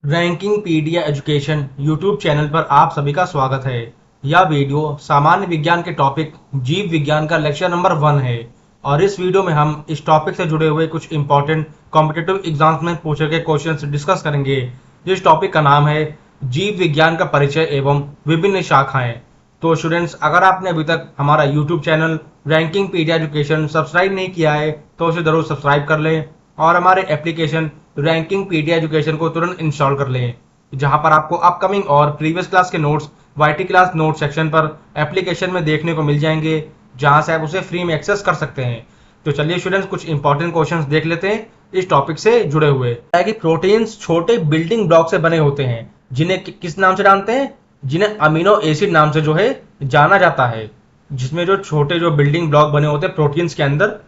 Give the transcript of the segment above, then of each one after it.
Ranking pedia education YouTube channel पर आप सभी का स्वागत है। यह वीडियो सामान्य विज्ञान के टॉपिक जीव विज्ञान का लेक्चर नंबर 1 है और इस वीडियो में हम इस टॉपिक से जुड़े हुए कुछ इंपॉर्टेंट कॉम्पिटिटिव एग्जाम्स में पूछे गए क्वेश्चंस डिस्कस करेंगे। जिस टॉपिक का नाम है जीव विज्ञान का परिचय एवं विभिन्न शाखाएं। तो स्टूडेंट्स, अगर आपने अभी तक हमारा YouTube channel ranking pedia education subscribe नहीं किया है तो उसे जरूर सब्सक्राइब कर लें और हमारे एप्लीकेशन रैंकिंग पीडिया एजुकेशन को तुरंत इंस्टॉल कर लें, जहां पर आपको अपकमिंग और प्रीवियस क्लास के notes YT class note section पर एप्लीकेशन में देखने को मिल जाएंगे, जहां से आप उसे फ्री में एक्सेस कर सकते हैं। तो चलिए स्टूडेंट्स, कुछ इंपॉर्टेंट क्वेश्चंस देख लेते हैं इस टॉपिक से जुड़े हुए। कि प्रोटीन्स छोटे बिल्डिंग ब्लॉक से बने होते हैं, जिन्हें किस नाम से जानते हैं? जिन्हें अमीनो एसिड नाम से जो है जाना जाता है। जिसमें जो छोटे जो बिल्डिंग ब्लॉक बने होते हैं प्रोटीन्स के अंदर,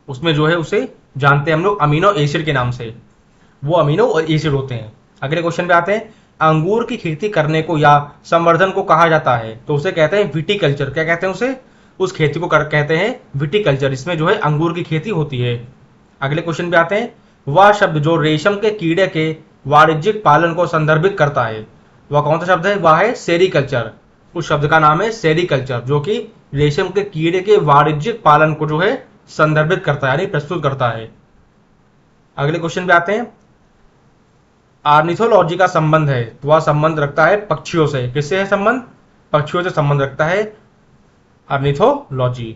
उसमें जो है उसे जानते हैं हम लोग अमीनो एसिड के नाम से। वो अमीनो एसिड होते हैं। अगले क्वेश्चन पे आते हैं। अंगूर की खेती करने को या संवर्धन को कहा जाता है तो उसे कहते हैं विटिकल्चर। क्या कहते हैं उसे? उस खेती को कहते हैं विटिकल्चर। इसमें जो है अंगूर की खेती होती है। अगले क्वेश्चन पे आते हैं। वह शब्द जो रेशम के कीड़े के वाणिज्यिक पालन को संदर्भित करता है, वह कौन सा शब्द है? वह है सेरीकल्चर। उस शब्द का नाम है सेरीकल्चर, जो कि रेशम के कीड़े के वाणिज्यिक पालन को जो है संदर्भित करता है, यानी प्रस्तुत करता है। अगले क्वेश्चन पे आते हैं। आर्निथोलॉजी का संबंध है तो वह संबंध रखता है पक्षियों से। किससे है संबंध? पक्षियों से संबंध रखता है आर्निथोलॉजी।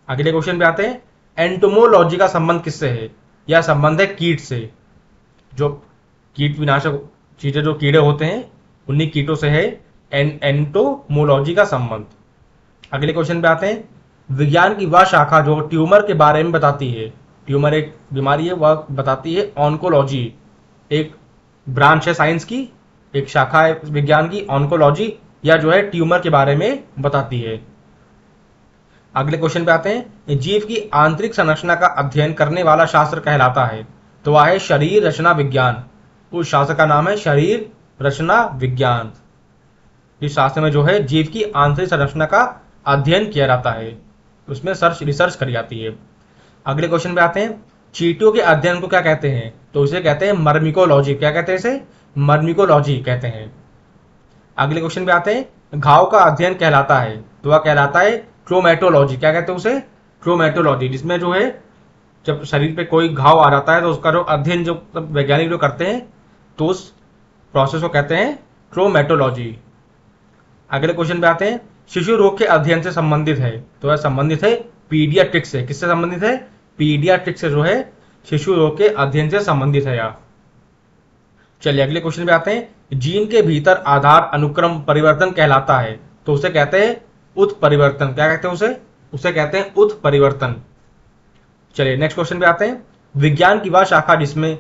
अगले क्वेश्चन पे आते हैं। एंटोमोलॉजी का संबंध किससे है? यह संबंध है कीट से। जो कीट विनाशक चीजें, जो कीड़े होते हैं, उन्हीं कीटों से है एंटोमोलॉजी का संबंध। अगले क्वेश्चन पे आते हैं। विज्ञान की वह शाखा जो ट्यूमर के बारे में बताती है। ट्यूमर एक बीमारी है, वह बताती है ऑन्कोलॉजी। एक ब्रांच है साइंस की, एक शाखा है विज्ञान की ऑन्कोलॉजी, या जो है ट्यूमर के बारे में बताती है। अगले क्वेश्चन पे आते हैं। जीव की आंतरिक संरचना का अध्ययन करने वाला शास्त्र कहलाता है तो वह है शरीर रचना विज्ञान। उस शास्त्र का नाम है शरीर रचना विज्ञान। इस शास्त्र में जो है जीव की आंतरिक संरचना का अध्ययन किया जाता है, उसमें रिसर्च करी जाती है। अगले क्वेश्चन पे आते हैं। चींटियों के अध्ययन को क्या कहते हैं? तो इसे कहते हैं मर्मिकोलॉजी। क्या कहते हैं इसे? मर्मिकोलॉजी कहते हैं। अगले क्वेश्चन पे आते हैं। घाव का अध्ययन कहलाता है तो वह कहलाता है ट्रोमेटोलॉजी। क्या कहते हैं उसे? ट्रोमेटोलॉजी। जिसमें जो है जब शरीर पे कोई घाव आ जाता है तो उसका जो अध्ययन जो वैज्ञानिक जो करते हैं तो उस प्रोसेस को कहते हैं ट्रोमेटोलॉजी। अगले क्वेश्चन पे आते हैं। शिशु रोग के अध्ययन से संबंधित है तो वह संबंधित है पीडियाट्रिक्स से। किससे संबंधित है? पीडियाट्रिक्स से जो है शिशु रोग के अध्ययन से संबंधित है यार। चलिए अगले क्वेश्चन पे आते हैं। जीन के भीतर आधार अनुक्रम परिवर्तन कहलाता है तो उसे कहते हैं उत्परिवर्तन। क्या कहते हैं उसे? उसे कहते हैं उत्परिवर्तन। चलिए नेक्स्ट क्वेश्चन पे आते हैं। विज्ञान की वह शाखा जिसमें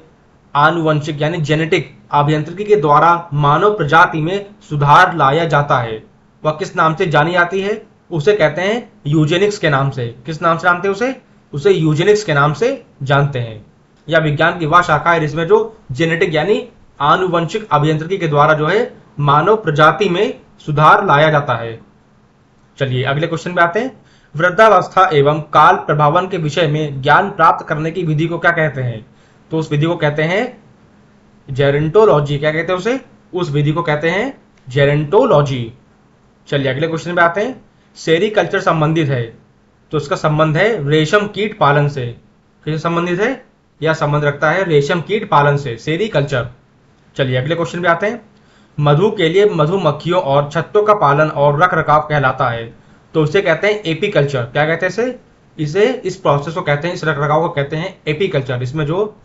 आनुवंशिक यानी जेनेटिक अभियांत्रिकी के द्वारा मानव प्रजाति में सुधार लाया जाता है, वह किस नाम से जानी जाती है? उसे कहते हैं यूजेनिक्स के नाम से। किस नाम से जानते हैं उसे? उसे यूजेनिक्स के नाम से जानते हैं। या विज्ञान की वह शाखा है जिसमें जो जेनेटिक यानी आनुवंशिक अभियांत्रिकी के द्वारा जो है मानव प्रजाति में सुधार लाया जाता है। चलिए अगले क्वेश्चन पे आते हैं। वृद्धावस्था एवं काल प्रभावन के विषय में ज्ञान प्राप्त करने की विधि को क्या कहते हैं? तो उस विधि को कहते हैं जेरेंटोलॉजी। क्या कहते हैं उसे? उस विधि को कहते हैं जेरेंटोलॉजी। चलिए अगले क्वेश्चन पे आते हैं। सेरीकल्चर संबंधित है तो इसका संबंध है रेशम कीट पालन से। किससे संबंधित है? यह संबंध रखता है रेशम कीट पालन से, सेरीकल्चर। चलिए अगले क्वेश्चन पे आते हैं। मधु के लिए मधुमक्खियों और छत्तों का पालन और रख रखाव कहलाता है तो इसे कहते हैं एपीकल्चर। क्या कहते हैं इसे? इस प्रोसेस को कहते हैं, इस रख रखाव को कहते हैं एपीकल्चर। इसमें जो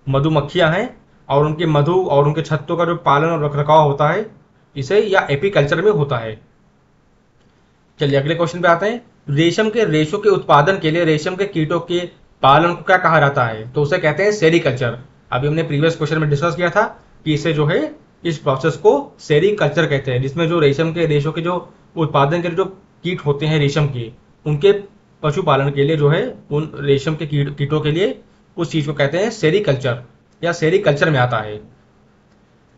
मधुमक्खियां हैं और उनके मधु और उनके छत्तों का जो पालन और रख रखाव होता है, इसे या एपीकल्चर में होता है। चलिए अगले क्वेश्चन पे आते हैं। रेशम के रेशों के उत्पादन के लिए रेशम के कीटों के पालन को क्या कहा जाता है? तो उसे कहते हैं सेरीकल्चर। अभी हमने प्रीवियस क्वेश्चन में डिस्कस किया था कि इसे जो है इस प्रोसेस को सेरीकल्चर कहते हैं, जिसमें जो रेशम के रेशों के जो उत्पादन के लिए जो कीट होते हैं रेशम के, उनके पशुपालन के लिए जो है उन रेशम के कीटों के लिए उस चीज को कहते हैं सेरीकल्चर, या सेरीकल्चर में आता है।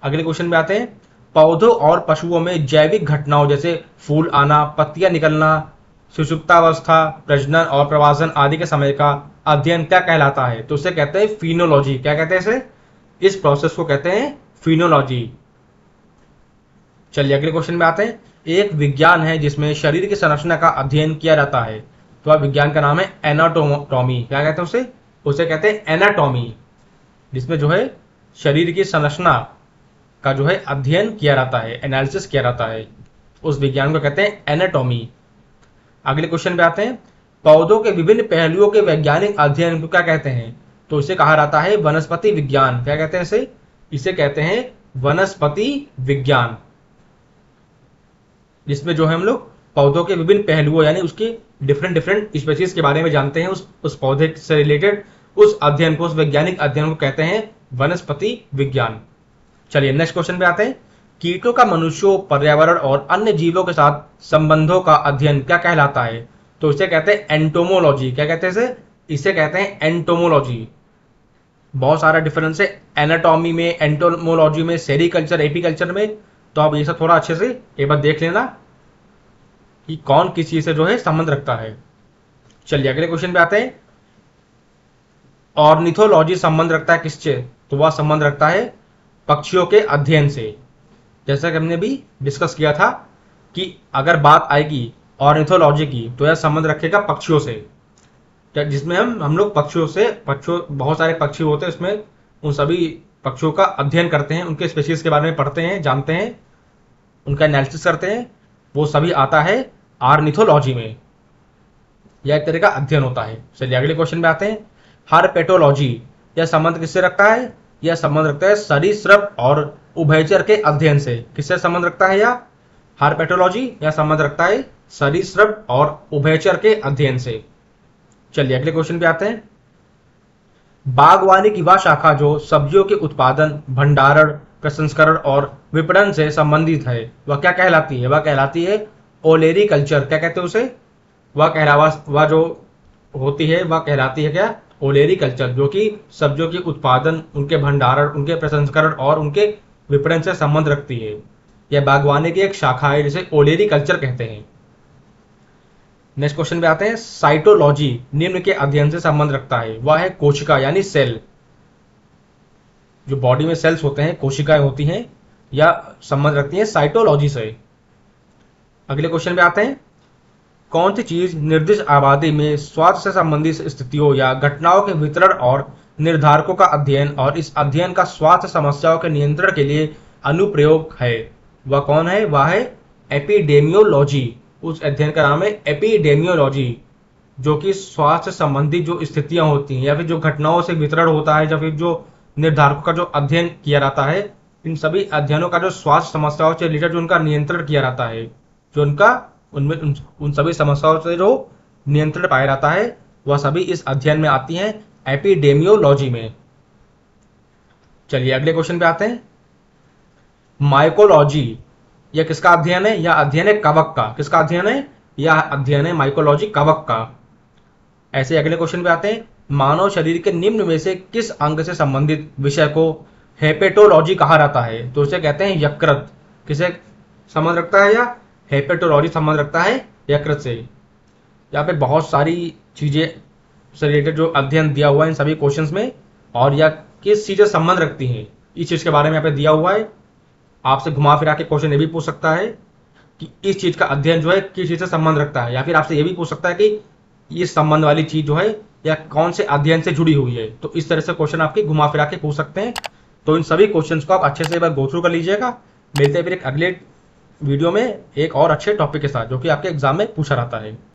अगले क्वेश्चन में आते हैं। पौधों और पशुओं में जैविक घटनाओं जैसे फूल आना, पत्तियां निकलना, सुषुप्तावस्था, प्रजनन और प्रवासन आदि के समय का अध्ययन क्या कहलाता है? तो उसे कहते हैं फिनोलॉजी। क्या कहते हैं इसे? इस प्रोसेस को कहते हैं फिनोलॉजी। चलिए अगले क्वेश्चन में आते हैं। एक विज्ञान है जिसमें शरीर की संरचना का अध्ययन किया जाता है, तो वह विज्ञान का नाम है एनाटोमी। क्या कहते हैं उसे? उसे कहते हैं एनाटॉमी, जिसमें जो है शरीर की संरचना का जो है अध्ययन किया जाता है, एनालिसिस किया जाता है, उस विज्ञान को कहते हैं एनाटॉमी। अगले क्वेश्चन पे आते हैं। पौधों के विभिन्न पहलुओं के वैज्ञानिक अध्ययन को क्या कहते हैं? तो इसे कहा जाता है वनस्पति विज्ञान। क्या कहते हैं इसे? इसे कहते हैं वनस्पति विज्ञान, जिसमें जो है हम लोग पौधों के विभिन्न पहलुओं यानी उसके डिफरेंट स्पेसीज के बारे में जानते हैं। उस पौधे से रिलेटेड उस अध्ययन को, उस वैज्ञानिक अध्ययन को कहते हैं वनस्पति विज्ञान। चलिए नेक्स्ट क्वेश्चन पे आते हैं। कीटों का मनुष्यों, पर्यावरण और अन्य जीवों के साथ संबंधों का अध्ययन क्या कहलाता है? तो इसे कहते हैं एंटोमोलॉजी। क्या कहते हैं इसे? इसे कहते हैं एंटोमोलॉजी। बहुत सारा डिफरेंस है एनाटॉमी में, एंटोमोलॉजी में, सेरिकल्चर, एपीकल्चर में। तो आप ये सब थोड़ा अच्छे से एक बार देख लेना कि कौन किस चीज से जो है संबंध रखता है। चलिए अगले क्वेश्चन पे आते हैं। ऑर्निथोलॉजी संबंध रखता है किससे? तो वह संबंध रखता है पक्षियों के अध्ययन से। जैसा कि हमने भी डिस्कस किया था कि अगर बात आएगी ऑर्निथोलॉजी की तो यह संबंध रखेगा पक्षियों से, जिसमें हम लोग पक्षियों बहुत सारे पक्षी होते हैं, उसमें उन सभी पक्षियों का अध्ययन करते हैं, उनके स्पीशीज के बारे में पढ़ते हैं, जानते हैं, उनका एनालिसिस करते हैं। वो सभी आता है ऑर्निथोलॉजी में, यह एक तरह का अध्ययन होता है। चलिए अगले क्वेश्चन में आते हैं। हर्पेटोलॉजी, यह संबंध किससे रखता है? यह संबंध रखता है सरीसृप और उभयचर के अध्ययन से। किससे संबंध रखता है यह? हर्पेटोलॉजी यह संबंध रखता है सरीसृप और उभयचर के अध्ययन से। चलिए अगले क्वेश्चन पे आते हैं। बागवानी की वह शाखा जो सब्जियों के उत्पादन, भंडारण, प्रसंस्करण और विपणन से संबंधित है, वह क्या कहलाती है? वह कहलाती है ओलेरीकल्चर। क्या कहते हैं उसे? वह जो होती है वह कहलाती है क्या? ओलेरीकल्चर, जो कि सब्जियों के उत्पादन, उनके भंडारण, उनके प्रसंस्करण और उनके विपणन से संबंध रखती है। यह बागवानी की एक शाखा है जिसे ओलेरीकल्चर कहते हैं। नेक्स्ट क्वेश्चन पे आते हैं। साइटोलॉजी निम्न के अध्ययन से संबंध रखता है, वह है कोशिका यानी सेल। जो बॉडी में सेल्स होते हैं, कोशिकाएं होती हैं, या संबंध रखती हैं साइटोलॉजी से। अगले क्वेश्चन पे आते हैं। कौन सी चीज निर्दिष्ट आबादी में स्वास्थ्य से संबंधित स्थितियों या घटनाओं के वितरण और निर्धारकों का अध्ययन और इस अध्ययन का स्वास्थ्य समस्याओं के नियंत्रण के लिए अनुप्रयोग है? वह कौन है? वह है एपिडेमियोलॉजी। उस अध्ययन का नाम है एपिडेमियोलॉजी, जो कि स्वास्थ्य संबंधी जो स्थितियां होती हैं या फिर जो घटनाओं से वितरण होता है या फिर जो निर्धारकों का जो अध्ययन किया जाता है, इन सभी अध्ययनों का जो स्वास्थ्य समस्याओं से रिलेटेड जो उनका नियंत्रण किया जाता है, जो उनका उनमें उन सभी समस्याओं से जो नियंत्रण पाया जाता है, वह सभी इस अध्ययन में आती हैं एपिडेमियोलॉजी में। चलिए अगले क्वेश्चन पे आते हैं। माइकोलॉजी यह किसका अध्ययन है? यह अध्ययन है कवक का। किसका अध्ययन है? यह अध्ययन है माइकोलॉजी, कवक का। ऐसे अगले क्वेश्चन पे आते हैं। मानव शरीर के निम्न में से किस अंग से संबंधित विषय को हेपेटोलॉजी कहा जाता है? तो इसे कहते हैं यकृत। किसे संबंध रखता है? यह हेपेटोलॉजी संबंध रखता है यकृत से। यहाँ पे बहुत सारी चीजें से रिलेटेड जो अध्ययन दिया हुआ है इन सभी क्वेश्चंस में, और यह किस चीज से संबंध रखती हैं, इस चीज के बारे में यहाँ पे दिया हुआ है। आपसे घुमा फिरा के क्वेश्चन ये भी पूछ सकता है कि इस चीज का अध्ययन जो है किस चीज से संबंध रखता है, या फिर आपसे ये भी पूछ सकता है कि इस संबंध वाली चीज जो है या कौन से अध्ययन से जुड़ी हुई है। तो इस तरह से क्वेश्चन आपके घुमा फिरा के पूछ सकते हैं। तो इन सभी क्वेश्चंस को आप अच्छे से एक बार गो थ्रू कर लीजिएगा। मिलते हैं फिर एक अगले वीडियो में एक और अच्छे टॉपिक के साथ, जो कि आपके एग्जाम में पूछा जाता है।